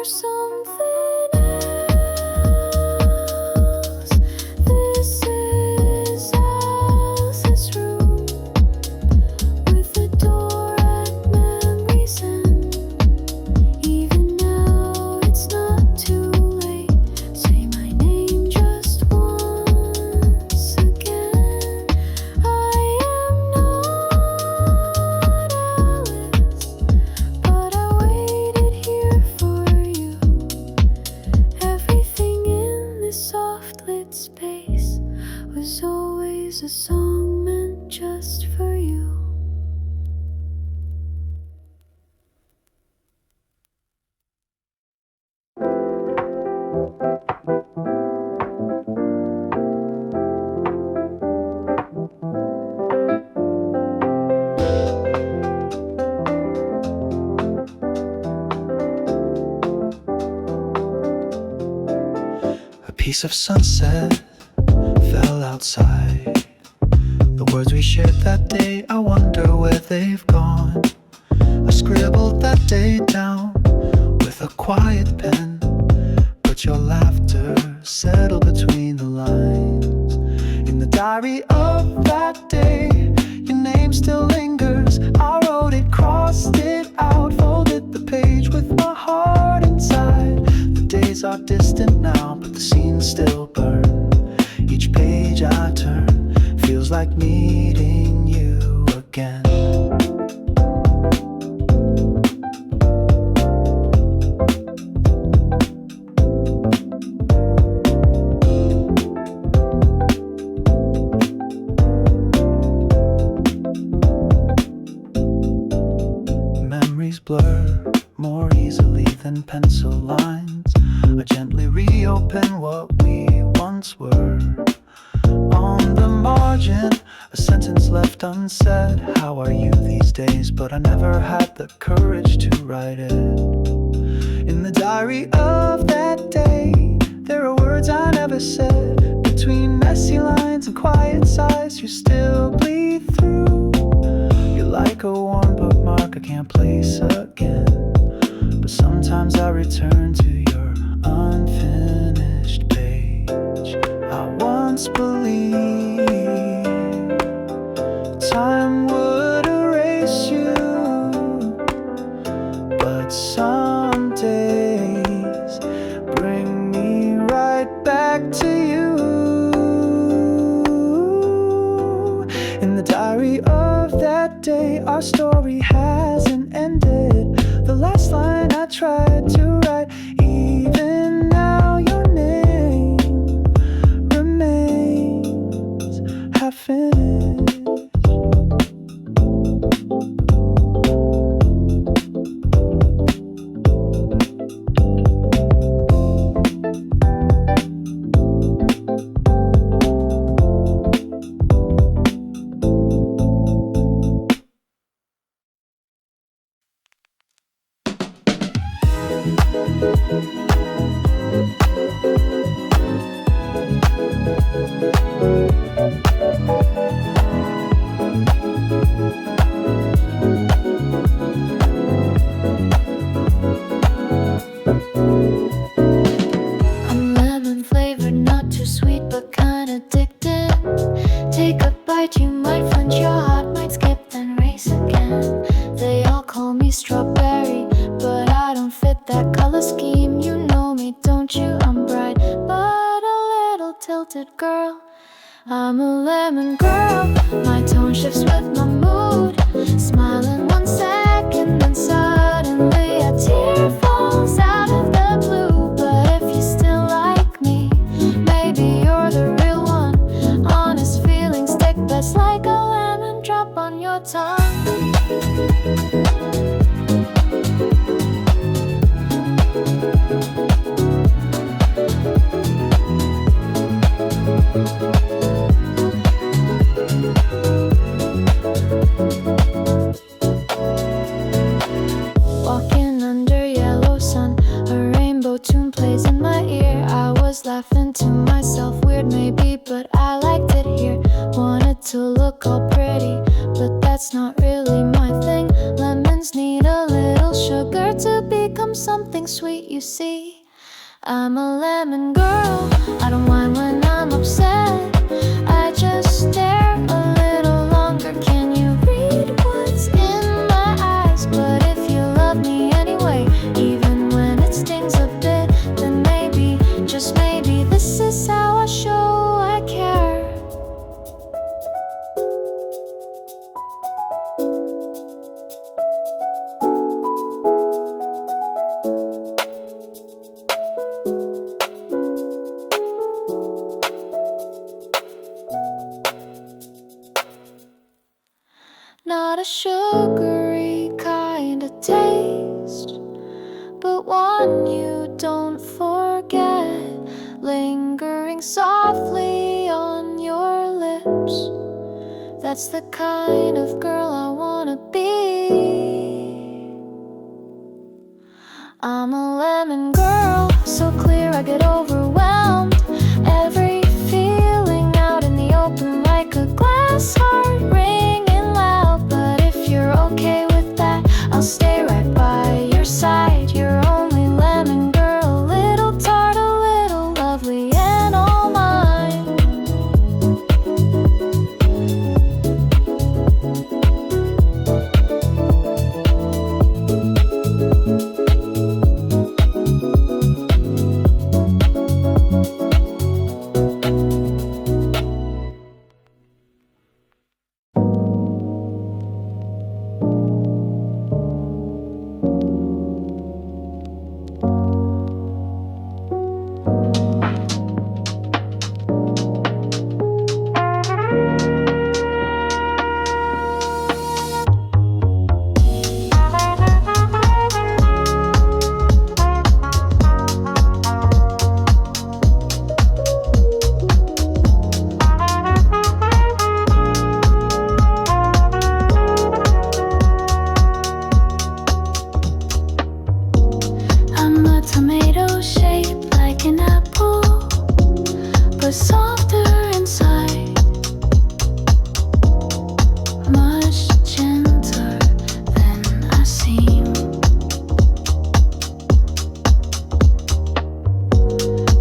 something else. This is Alice's room with a door at memory's end. Even now it's not too late. Say my name just once again. I am not Alice, but I waited here for you. Everything in this soft lit space was always a song meant just for you. A piece of sunset fell outside. The words we shared that day, I wonder where they've gone. I scribbled that day down with a quiet pen, but your laughter settled between the lines. In the diary of that day, your name still lingers. I wrote it, crossed it out, folded the page with my heart inside. The days are distant now, but the scenes still burn. Each page I turn feels like meeting you again. Memories blur more easily than pencil lines. I gently reopen what we once were. On the margin, a sentence left unsaid. How are you these days? But I never had the courage to write it. In the diary of that day, there are words I never said. Between messy lines and quiet sighs, you still bleed through. You're like a warm bookmark I can't place again. But sometimes I return to your unfinished page. I once believed time would erase you, but some days bring me right back to you. In the diary of that day, our story hasn't ended. The last line I tried to write, even now your name remains half finished. I'm lemon flavored, not too sweet, but kinda addicted. Take a bite, you might flinch, your heart might skip, then race again. They all call me strawberry, but I don't fit that color scheme. You know me, don't you? I'm bright, but a little tilted girl. I'm a lemon girl, my tone shifts with my mood. Smiling 1 second, then suddenly a tear falls out of the blue. But if you still like me, maybe you're the real one. Honest feelings stick best like a lemon drop on your tongue. something sweet, you see. I'm a lemon girl, I don't mind when I'm upset. I just stare a little longer. Can you read what's in my eyes? But if you love me anyway, even when it stings a bit, then maybe, just maybe, this is how I show I care. Not a sugary kind of taste, but one you don't forget, lingering softly on your lips. That's the kind of girl I wanna be. I'm a lemon girl, so clear I get overwhelmed. Every feeling out in the open like a glass heart ringing loud. But if you're okay with that, I'll stay right by your side. You're only lemon girl, a little tart, a little lovely, and all mine. I'm a tomato shaped like an apple, but softer inside, much gentler than I seem.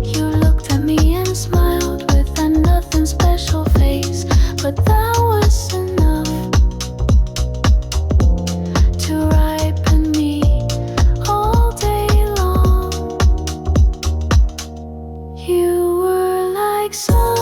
You looked at me and smiled with a nothing special face, but that was enough to ripen me all day long. You were like sun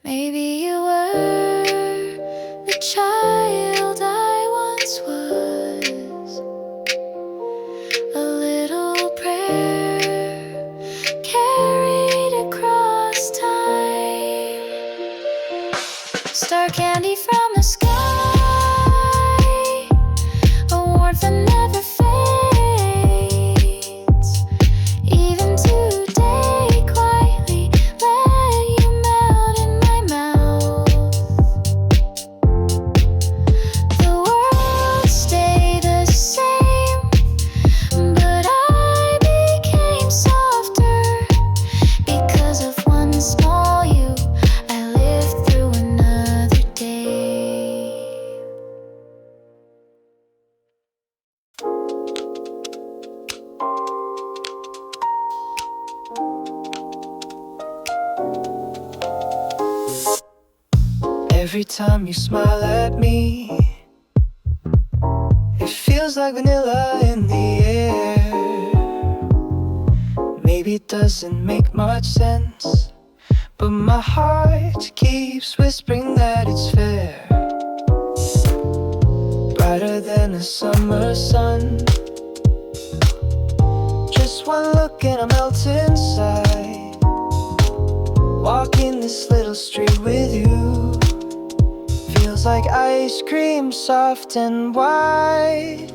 Maybe you were the child I once was. A little prayer carried across time. Star candy from the sky, a warmth that never fades. Even today, quietly let you melt in my mouth. The world stayed the same, but I became softer. Because of one small you, I lived through another day. Every time you smile at me, it feels like vanilla in the air. Maybe it doesn't make much sense, but my heart keeps whispering that it's fair. Brighter than a summer sun, just one look and I melt inside. Walking this little street with you feels like ice cream, soft and white.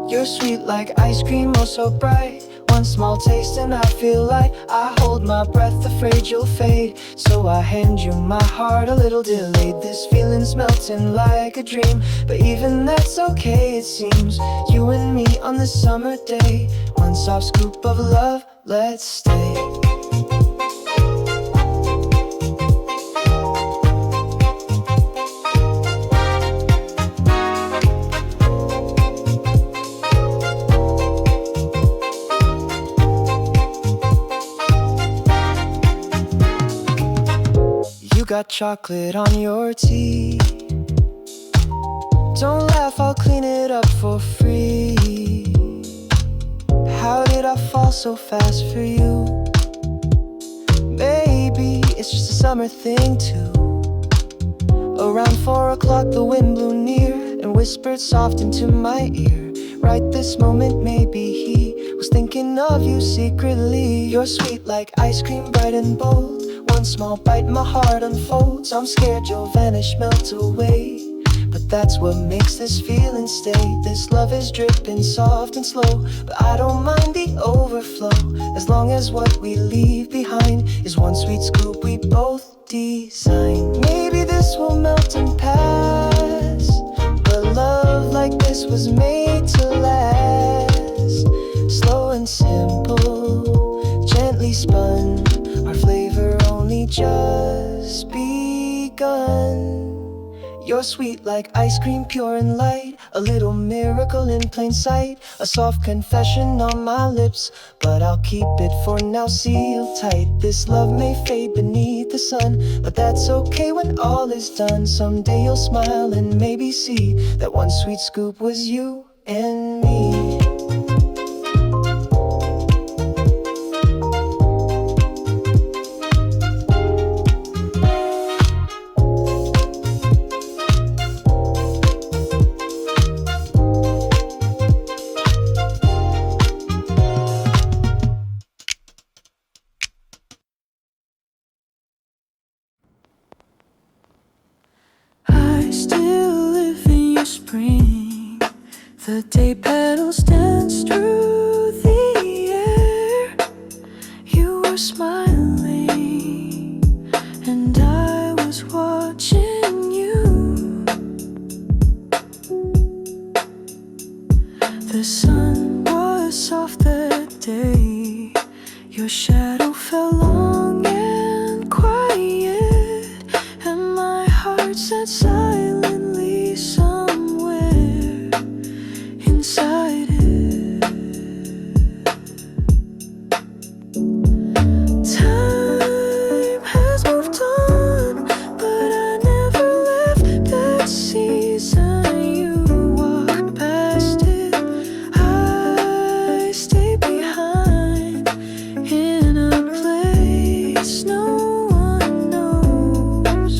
You're sweet like ice cream, oh so bright. One small taste and I feel like I hold my breath, afraid you'll fade. So I hand you my heart a little delayed. This feeling's melting like a dream, but even that's okay it seems. You and me on this summer day, one soft scoop of love, let's stay. You got chocolate on your tea. Don't laugh, I'll clean it up for free. How did I fall so fast for you? Maybe it's just a summer thing too. Around 4 o'clock the wind blew near and whispered soft into my ear. Right this moment maybe he was thinking of you secretly. You're sweet like ice cream, bright and bold. One small bite, my heart unfolds. I'm scared you'll vanish, melt away, but that's what makes this feeling stay. This love is dripping soft and slow, but I don't mind the overflow, as long as what we leave behind is one sweet scoop we both design. Maybe this will melt and pass, but love like this was made to last. Slow and simple, gently spun, our flavor only just begun. You're sweet like ice cream, pure and light, a little miracle in plain sight. A soft confession on my lips, but I'll keep it for now sealed tight. This love may fade beneath the sun, but that's okay when all is done. Someday you'll smile and maybe see that one sweet scoop was you and me. I still live in your spring. The day petals dance through the air. You were smiling and I was watching you. The sun was soft that day. Your shadow fell long and quiet, and my heart sat silently somewhere inside it. Time has moved on, but I never left that season. You walked past it, I stayed behind in a place no one knows.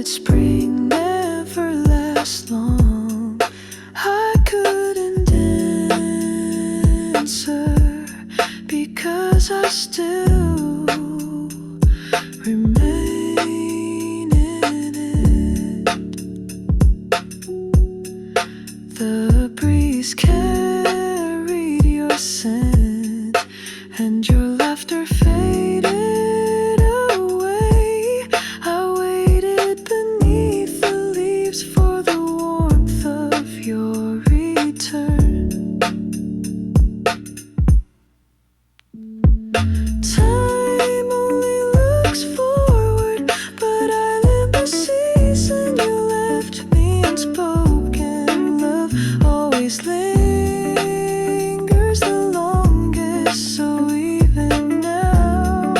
that spring never lasts long. I couldn't answer because I still remain in it. The breeze carried your scent and your laughter faded away. I waited beneath the leaves for the warmth of your return. Time only looks forward, but I live the season you left me unspoken. Love always lingers the longest, so even now,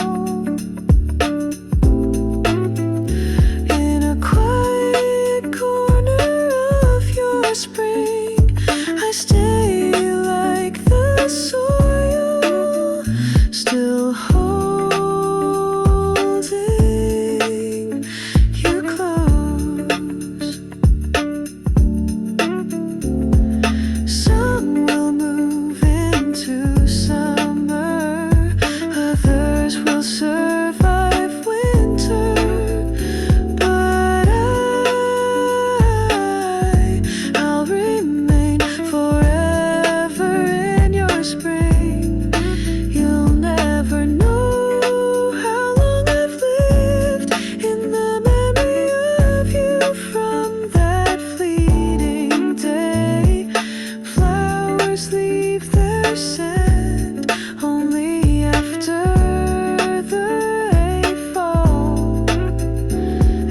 in a quiet corner of your spring, I stay like the soil, still holding you close. Some will move into summer, others will survive winter, but I'll remain forever in your spring. You'll never know how long I've lived in the memory of you from that fleeting day. Flowers leave their scent only after they fall,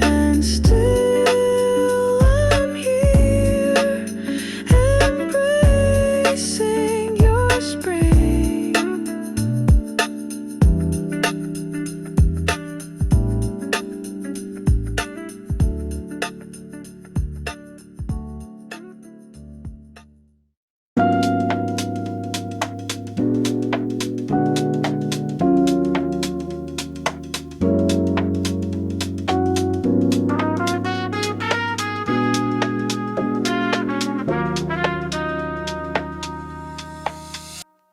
and still I'm here embracing your spring.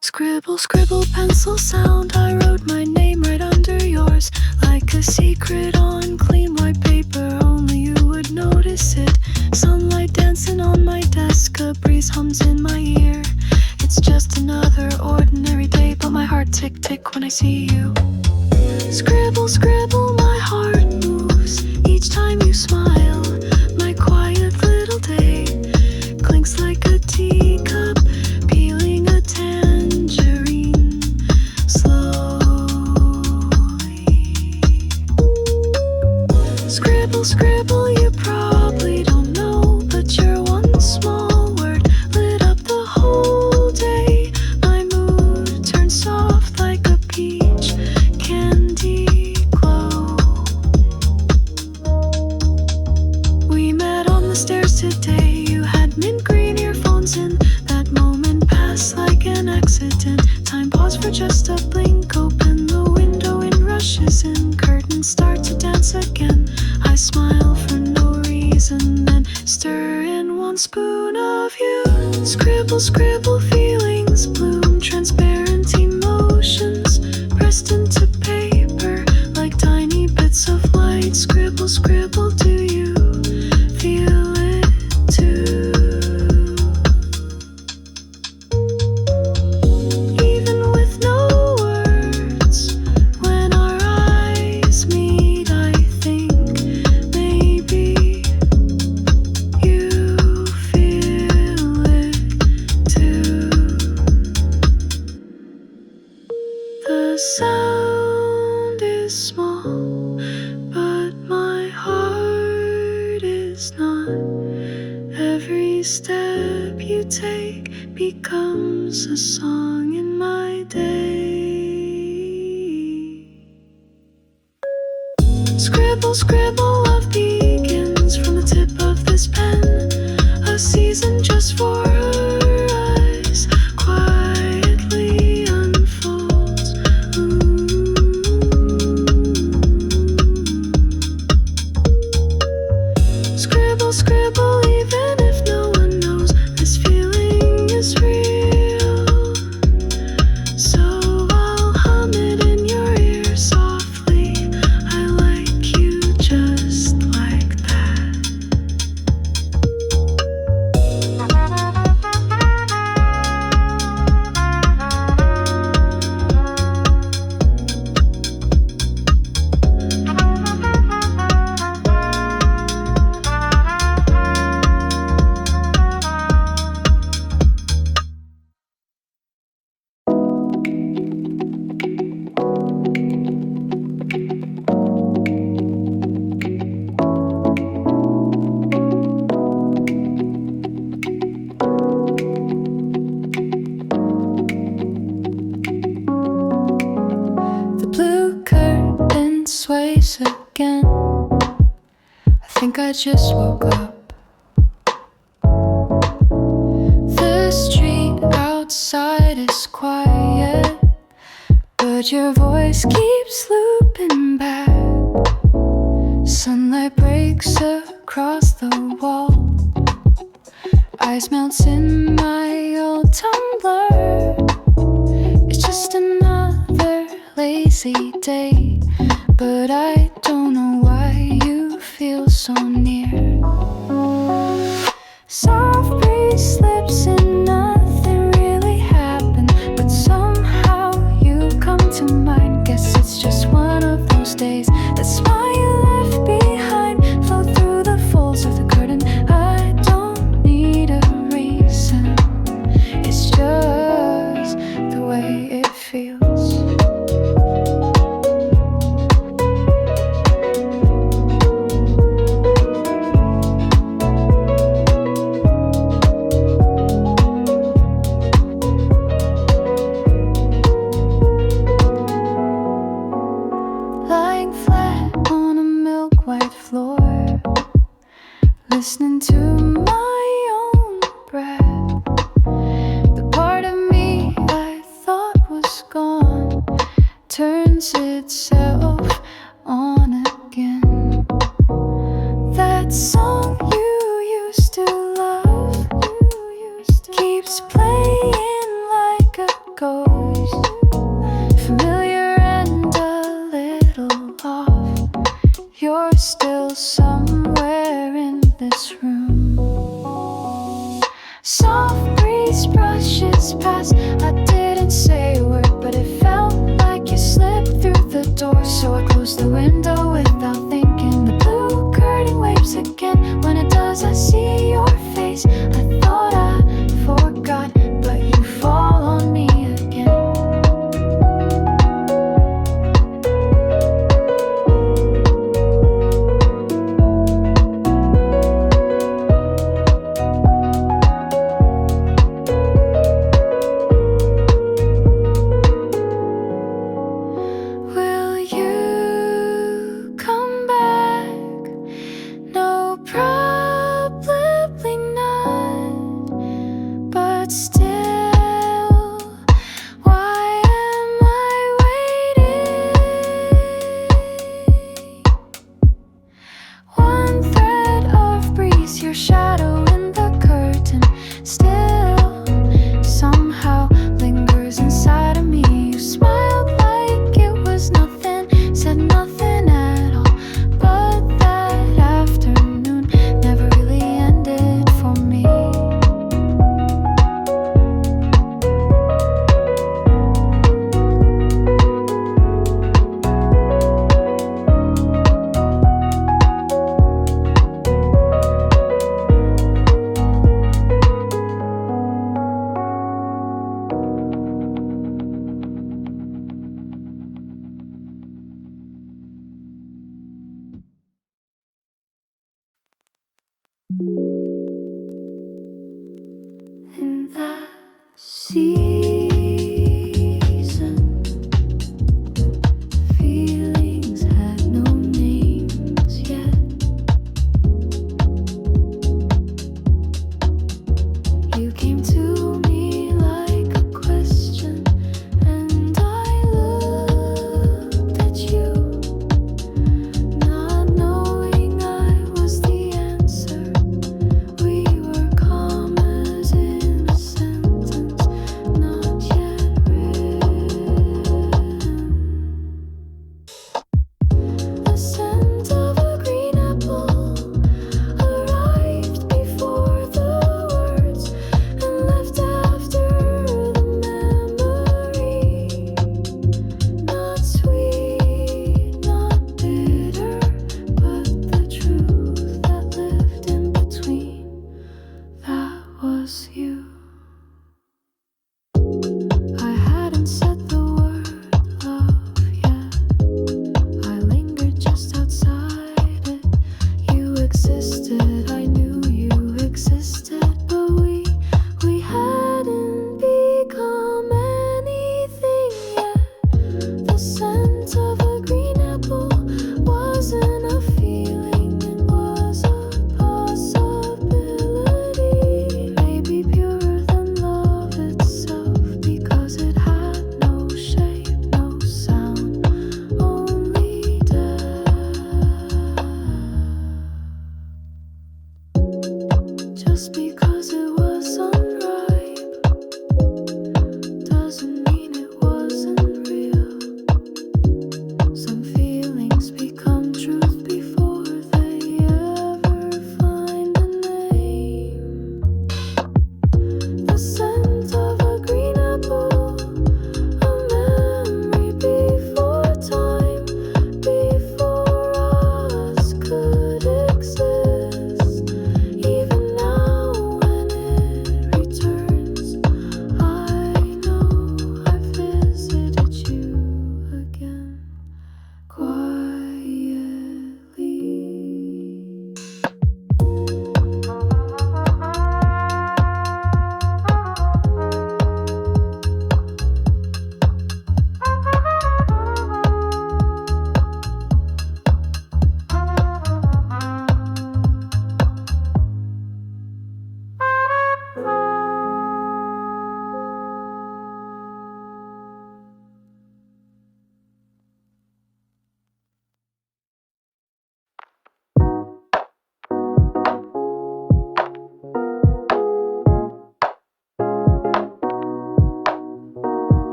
Scribble, scribble, pencil sound. I wrote my name right under yours, like a secret on clean white paper. Only you would notice it. Sunlight dancing on my desk, a breeze hums in my ear. It's just another ordinary day, but my heart tick tick when I see you. Scribble, scribble, my heart moves each time you smile. My quiet little day clinks like a teacup, peeling a tangerine slowly. Scribble, scribble, you probably don't know, but your one small word lit up the whole day. My mood turned soft like a peach candy glow. We met on the stairs today. You had mint green earphones in. That moment passed like an accident. Time paused for just a blink. Open the window in rushes and curtains start to dance again. I smile for no reason, then stir in one spoon of you. Scribble, scribble, feelings bloom, transparent emotions pressed into paper like tiny bits of light. Scribble, scribble, do you feel it too? Even with no words, when our eyes meet, I think maybe you feel it too. The sound is small, but my heart is not. Every step you take becomes a song in my day. Scribble, scribble, love begins from the tip of this pen. A season just for her eyes quietly unfolds. place again. I think I just woke up. The street outside is quiet, but your voice keeps looping back. Sunlight breaks across the wall. Ice melts in my old tumbler. It's just another lazy day, but I don't know why you feel so near. Soft breeze slips and nothing really happened, but somehow you come to mind. Guess it's just one of those days. That smile you left behind flow through the folds of the curtain. I don't need a reason, it's just the way it feels. Lying flat on a milk white floor, listening to my own breath. The part of me I thought was gone turns itself on again. That song you used to love keeps playing like a ghost, familiar and a little off. You're still somewhere in this room. Soft breeze brushes past. I didn't say a word, but it felt like you slipped through the door. So I closed the window without thinking. The blue curtain waves again. When it does, I see your face. I thought I forgot, but you fall on me again.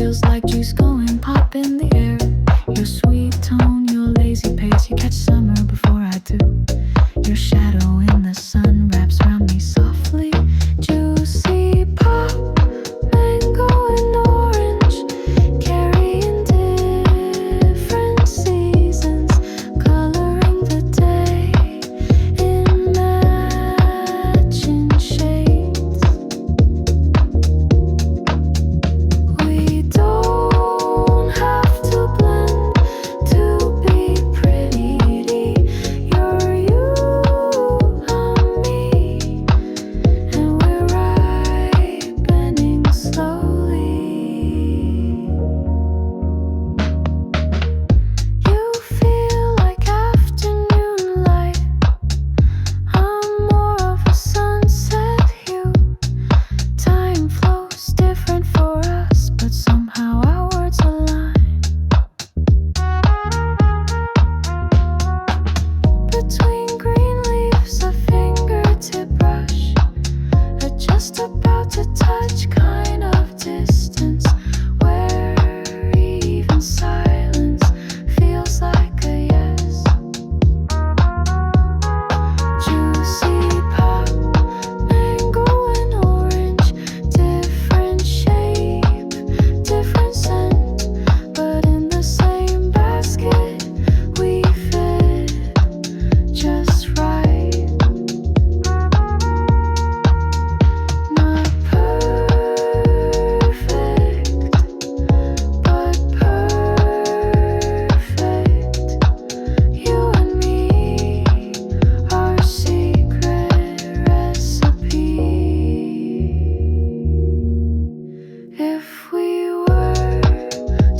feels like juice going pop in the air. Your sweet tone, your lazy pace, you catch summer before I do. Your shadow in the sun wraps around me softly. Juicy pop, mango and orange, carrying different seasons, coloring the day in matching shades. We don't have to blend to be pretty. You're you, I'm me, and we're ripening slowly. You feel like afternoon light. I'm more of a sunset hue. Time flows different for us, but somehow our words align. Between green leaves, a fingertip brush, a just about to touch kind of distance, where even silence feels like a yes. Juicy pop, mango and orange, different shape, different scent, but in the same basket we fit just right. Not perfect, but perfect. You and me, our secret recipe. If we were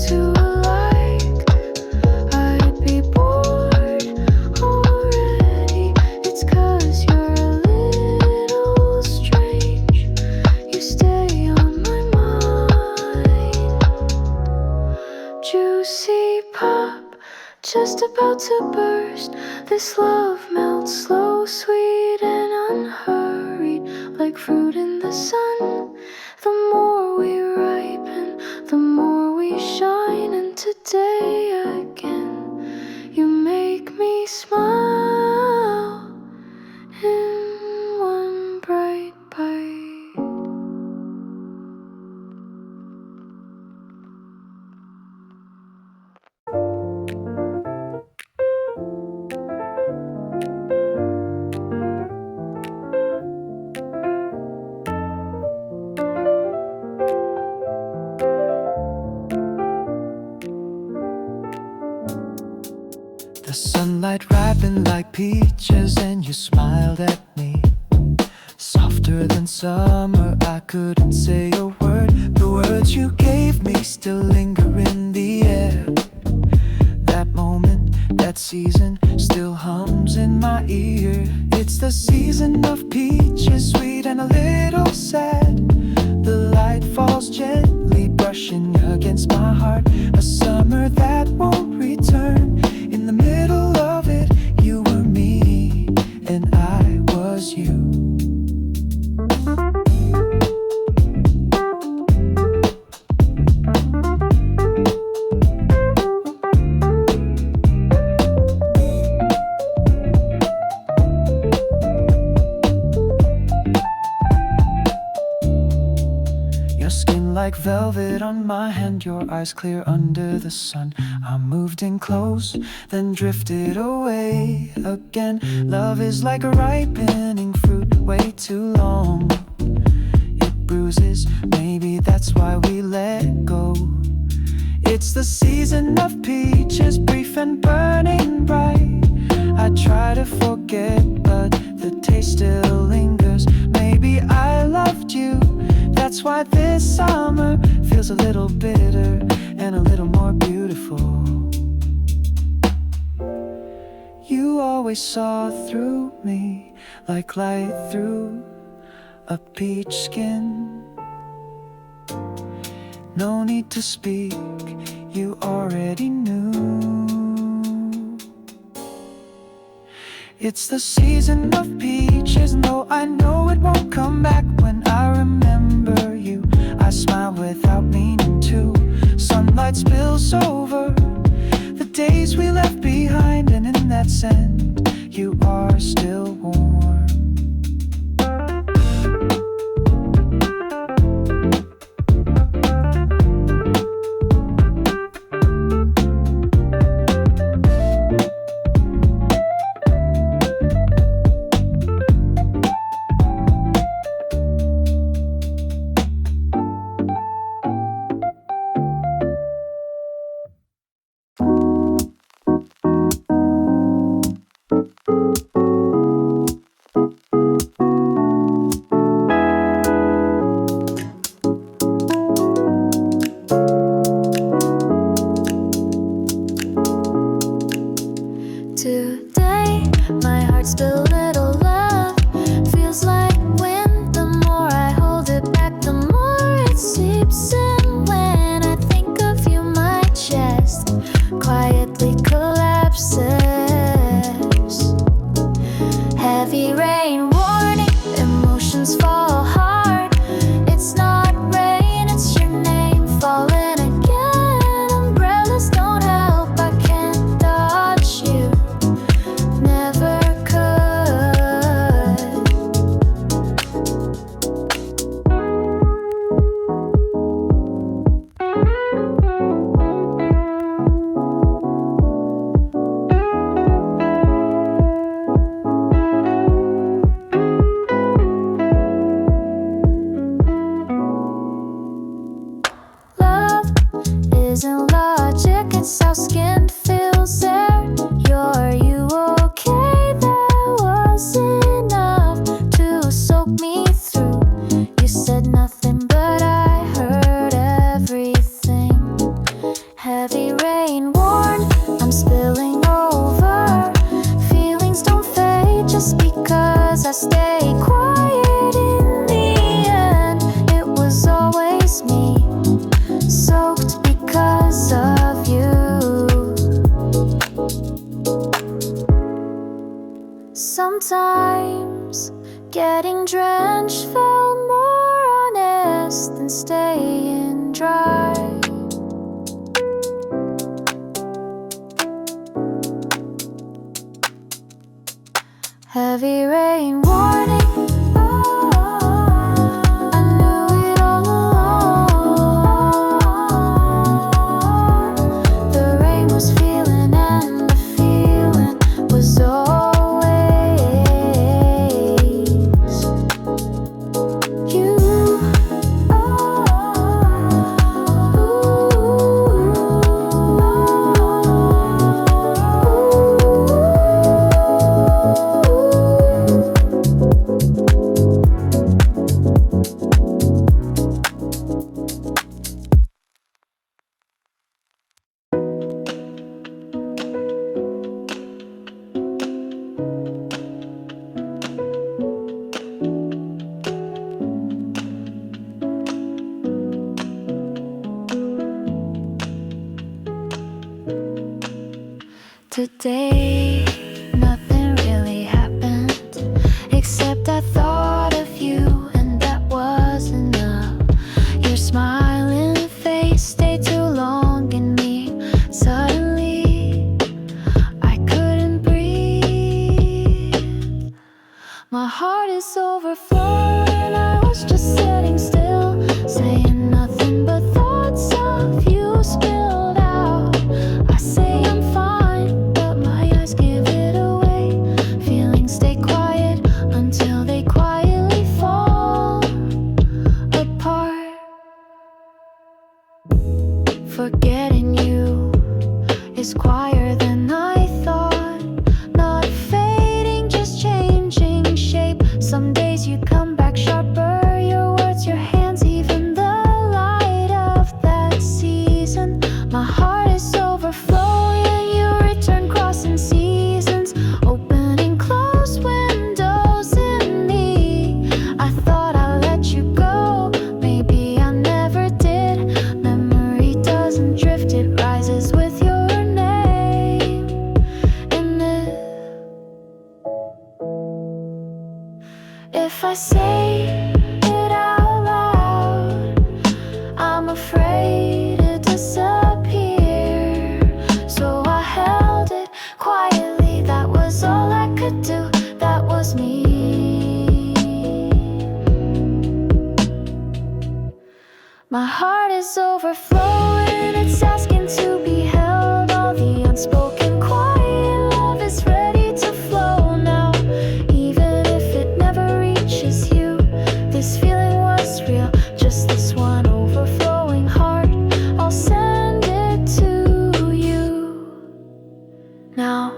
too alike, I'd be bored already. It's 'cause you're a little strange. You stay on my mind. Juicy pop, just about to burst. This love melts slow, sweet and unhurried, like fruit in the sun. The more we ripen, the more we shine. And today again, you make me smile in one bright bite. The sunlight ripened like peaches and you smiled at me. Softer than summer, I couldn't say a word. The words you gave me still linger in the air. That moment, that season still hums in my ear. It's the season of peaches, sweet and a little sad. The light falls gently, brushing against my heart. A summer that won't return. In the middle of it, you were me, and I was you. Your skin like velvet on my hand, your eyes clear under the sun. I moved in close, then drifted away again. Love is like a ripening fruit, way too long. It bruises, maybe that's why we let go. It's the season of peaches, brief and burning bright. I try to forget, but the taste still lingers. Maybe I loved you, that's why this summer feels a little bitter and a little more beautiful. You always saw through me like light through a peach skin. No need to speak, you already knew. It's the season of peaches, though I know it won't come back. When I remember you, I smile without meaning to. that spills over the days we left behind, and in that scent you are still warm. Today, my heart's still little love. Feels like wind. The more I hold it back, the more it seeps in. When I think of you, my chest quietly collapses. Heavy rain warning, emotions fall hard. It's not rain, it's your name falling again. Umbrellas don't help, I can't dodge you. Never could. Love isn't logic, it's how skin feels there. You're you okay? That was enough to soak me through. You said nothing, but I heard everything. Heavy rain warn, I'm spilling over. Feelings don't fade just because I stay quiet. In the end, it was always me, soaked because of you. Sometimes getting drenched felt more honest than staying dry. Heavy rain warning. I knew it all along. The rain was feeling and the feeling was always you. Today, nothing really happened, except I thought of you, and that was enough. Your smiling face stayed too long in me. Suddenly, I couldn't breathe. My heart is overflowing. I was just sitting still, saying nothing but thoughts of you spilled out. I say I'm fine, but my eyes give it away. Feelings stay quiet until they quietly fall apart. Forgetting you is quieter than I thought. Not fading, just changing shape. Some days you come back sharper. Your words, your hands, even the light of that season. My heart is overflowing. You return, crossing seasons, opening closed windows in me. I thought I let you go, maybe I never did. Memory doesn't drift, it rises with your name. it's asking to be held. All the unspoken quiet love is ready to flow now. Even if it never reaches you, this feeling was real. Just this one overflowing heart, I'll send it to you now.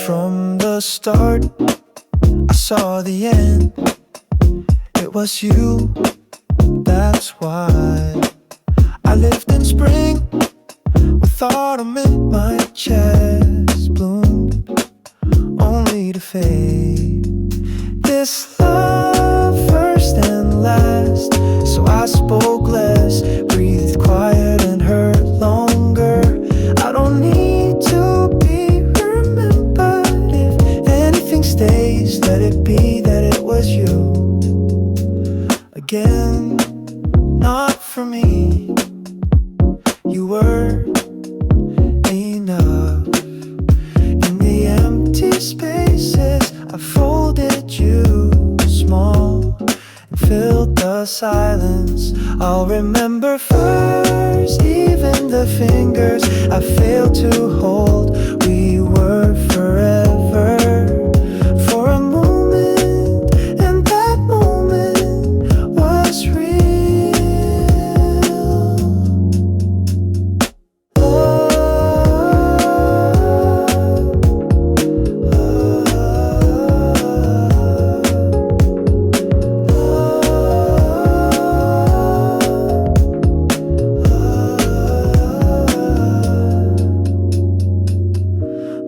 From the start, I saw the end. It was you, that's why I lived in spring with autumn in my chest, bloomed only to fade. This love first and last, so I spoke less, breathed quiet and heard longer. I don't need to be remembered. If anything stays, let it be that it was you. Again, not for me. You were enough. In the empty spaces, I folded you small and filled the silence. I'll remember first, even the fingers I failed to hold. We were forever for a moment, and that moment was real.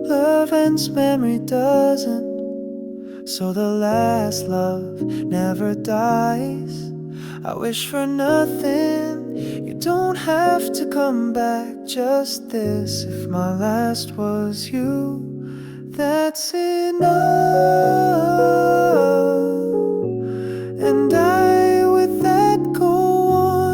Love ends, memory doesn't. So the last love never dies. I wish for nothing. You don't have to come back, just this. If my last was you, that's enough. And I, with that, go on.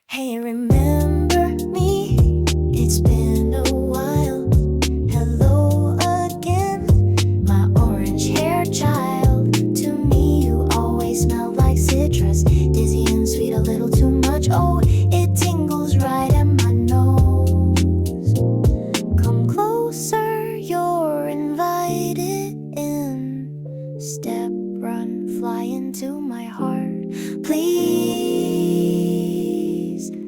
Hey, remember me? It's been a while. Hello again, my orange-haired child. To me, you always smell like citrus, dizzy and sweet, a little too much. Oh, it tingles right at my nose. Come closer, you're invited in. Step, run, fly into my heart, please.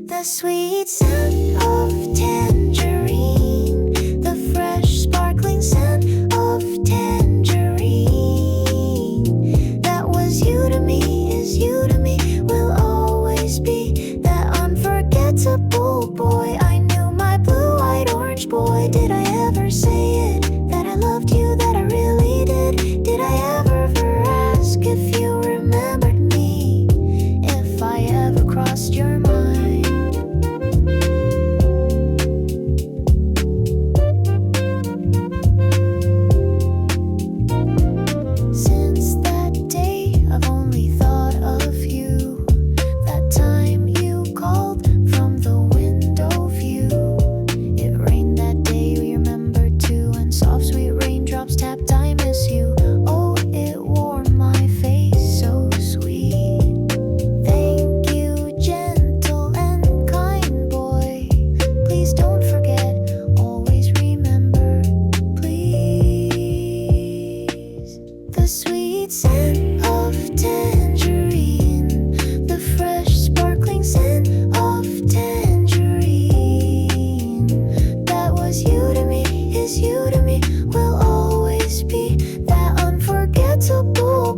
The sweet scent of tangerine, the fresh sparkling scent of tangerine. That was you to me, is you to me, will always be that unforgettable boy. I knew my blue-eyed orange boy. Did I ever say it, that I loved you, that I really did? Did I ever ask if you remembered me, if I ever crossed your mind? Since that day, I've only thought of you. That time you called from the window view. It rained that day, we remember too, and soft sweet raindrops tapped, I miss you. Oh, it warmed my face so sweet. Thank you, gentle and kind boy. Please don't forget, always remember, please. The sweet scent of tangerine, the fresh sparkling scent of tangerine. That was you to me, is you to me, will always be that unforgettable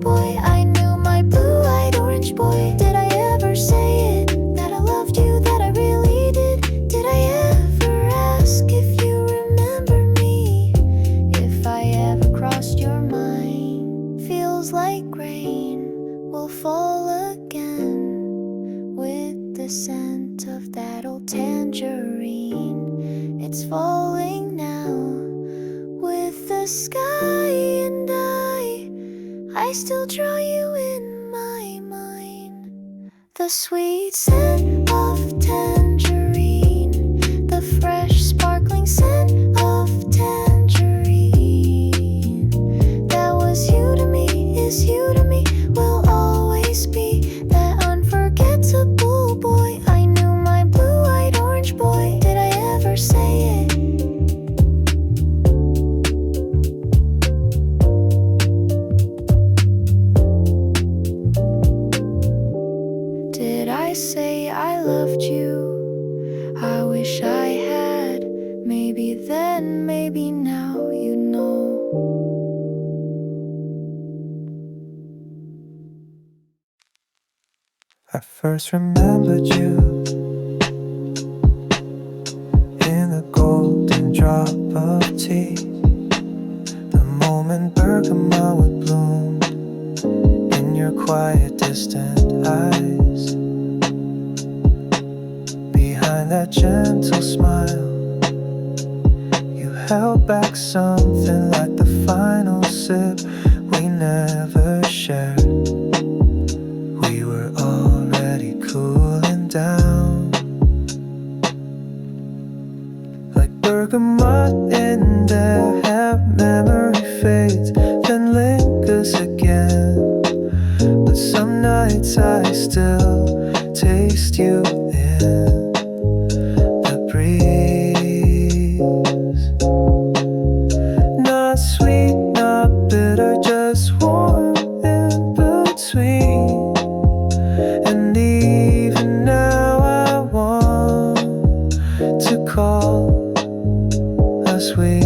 like rain will fall again with the scent of that old tangerine. It's falling now with the sky, and I still draw you in my mind. The sweet scent of tangerine, the fresh sparkling scent of tangerine. That was you to me, is you to me, will always be that unforgettable boy. I knew my blue-eyed orange boy. Did I ever say it? Did I say I loved you? I wish I had. Maybe then, maybe now, you know. I first remembered you in a golden drop of tea, the moment bergamot would bloom in your quiet, distant eyes. Behind that gentle smile, you held back something like the final sip we never shared. We were already cooling down, like bergamot in their hair. Memory fades, then lingers again. But some nights I still taste you in the breeze. Not sweet, not bitter, just warm in between. And even now I want to call us sweet.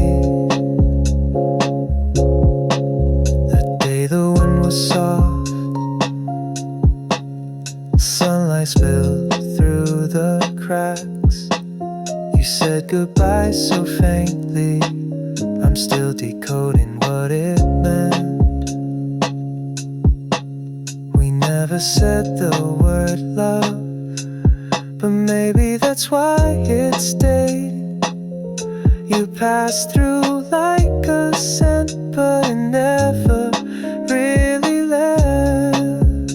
That day the wind was soft, sunlight spilled through the cracks. You said goodbye so faintly, I'm still decoding what it meant. We never said the word love, but maybe that's why it stayed. You passed through like a scent, but it never really left.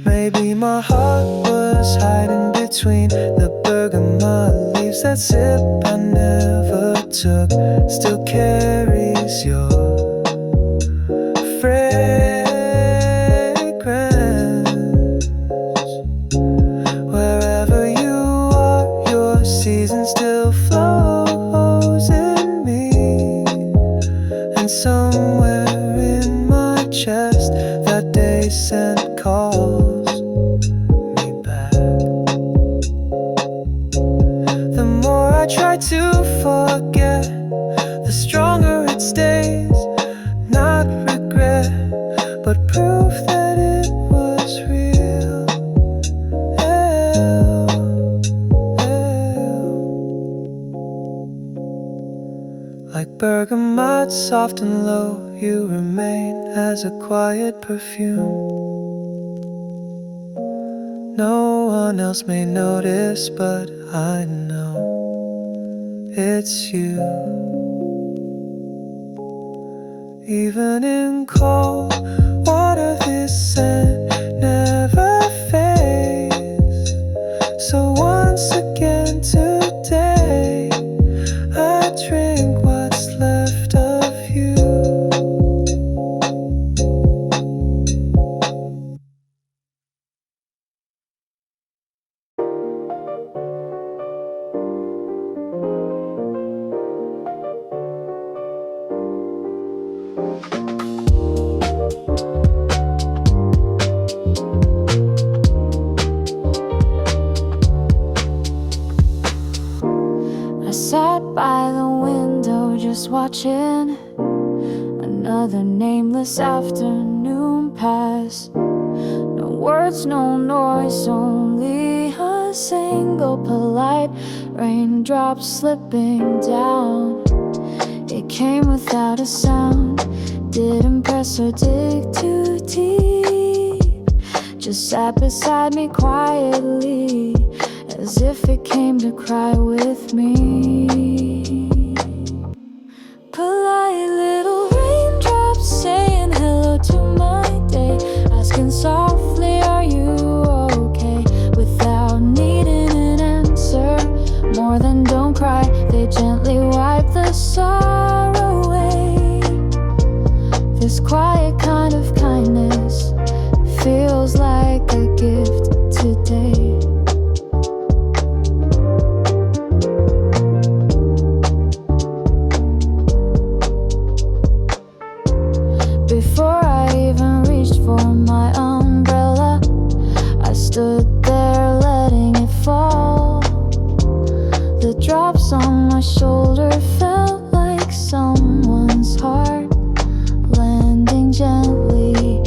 Maybe my heart was hiding between the bergamot leaves. That sip I never took still carries your fragrance. Wherever you are, your season still flows in me. And somewhere in my chest, that day scent calls me back. The more I try to forget, the stronger it stays. Not regret, but proof that it was real. Like bergamot, soft and low, you remain as a quiet perfume. No one else may notice, but I know it's you. Even in cold water, this scent never fades. So once again today, I drink what's left of you. I sat by the window just watching another nameless afternoon pass. No words, no noise, only a single polite raindrop slipping down. It came without a sound, Didn't press or dig too deep, just sat beside me quietly, as if it came to cry with me. Polite little raindrops saying hello to my day, asking softly, are you okay? Without needing an answer, more than don't cry, they gently wipe the sorrow away. This quiet kind of kindness feels like a gift today. Before I even reached for my umbrella, I stood there letting it fall. The drops on my shoulder felt like someone's heart landing gently.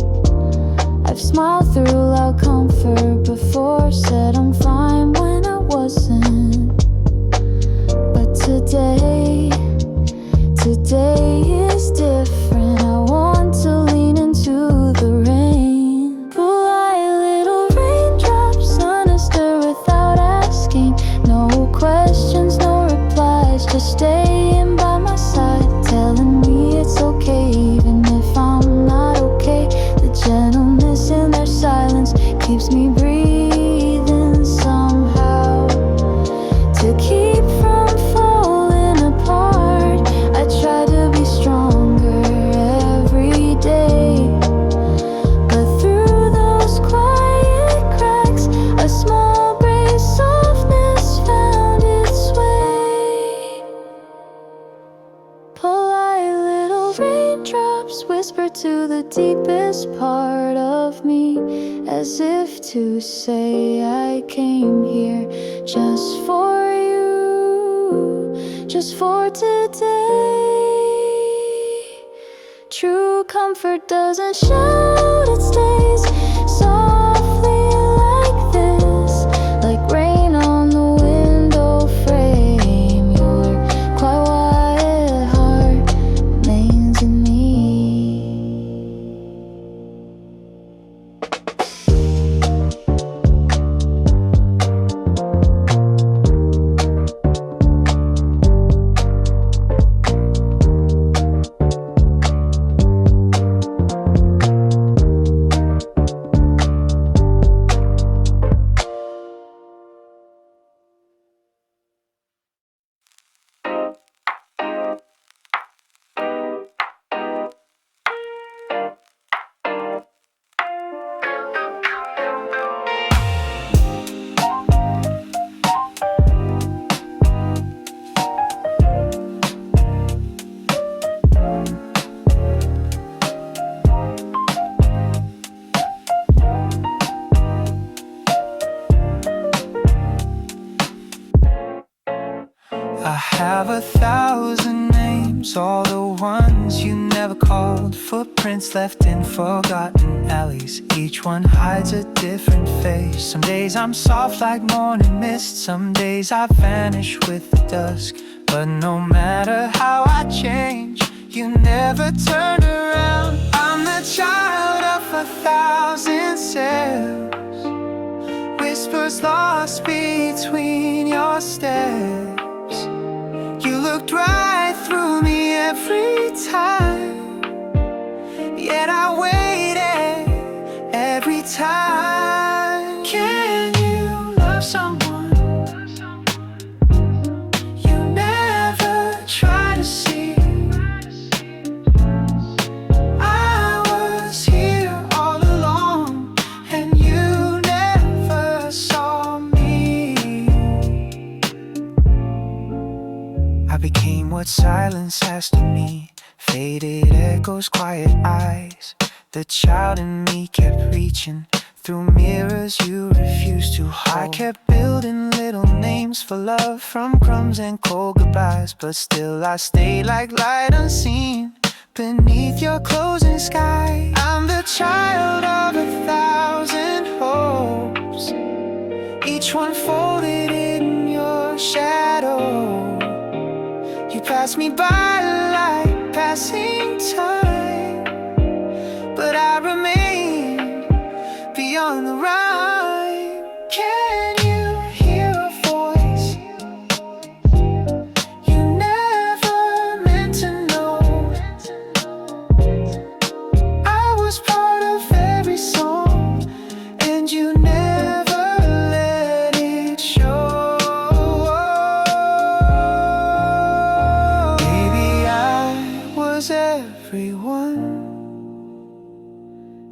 I've smiled through loud comfort before, said I'm fine when I wasn't. But today is different. I want to lean into the rain. Polite little raindrops, understood without asking. No questions, no replies, just staying by my side, telling me it's okay even if I'm not okay. The gentleness in their silence keeps me breathing somehow. To keep from falling apart, I try to be stronger every day. But through those quiet cracks, a small brave softness found its way. Polite little raindrops whisper to the deepest part of me, as if to say I came here just for you, just for today. True comfort doesn't shout, it stays softly like this, like rain on the window frame. Your quiet heart remains in me. I have 1,000 names, all the ones you never called. Footprints left in forgotten alleys, each one hides a different face. Some days I'm soft like morning mist, some days I vanish with the dusk. But no matter how I change, you never turn around. I'm the child of 1,000 selves, whispers lost between your steps. You looked right through me every time, yet I waited every time. Can you love someone you never try to see? I was here all along and you never saw me. I became what silence has to me, faded echoes, quiet eyes. The child in me kept reaching through mirrors you refused to hold. I kept building little names for love, from crumbs and cold goodbyes. But still I stayed like light unseen beneath your closing sky. I'm the child of 1,000 hopes, each one folded in your shadow. You pass me by like passing time,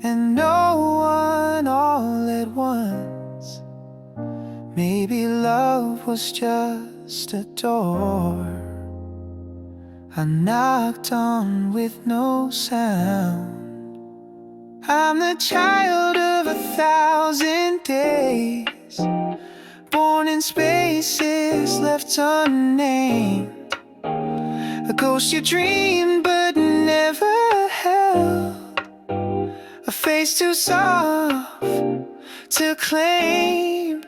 and no one all at once. Maybe love was just a door I knocked on with no sound. I'm the child of 1,000 days, born in spaces left unnamed. A ghost you dreamed but never held, a face too soft to claim.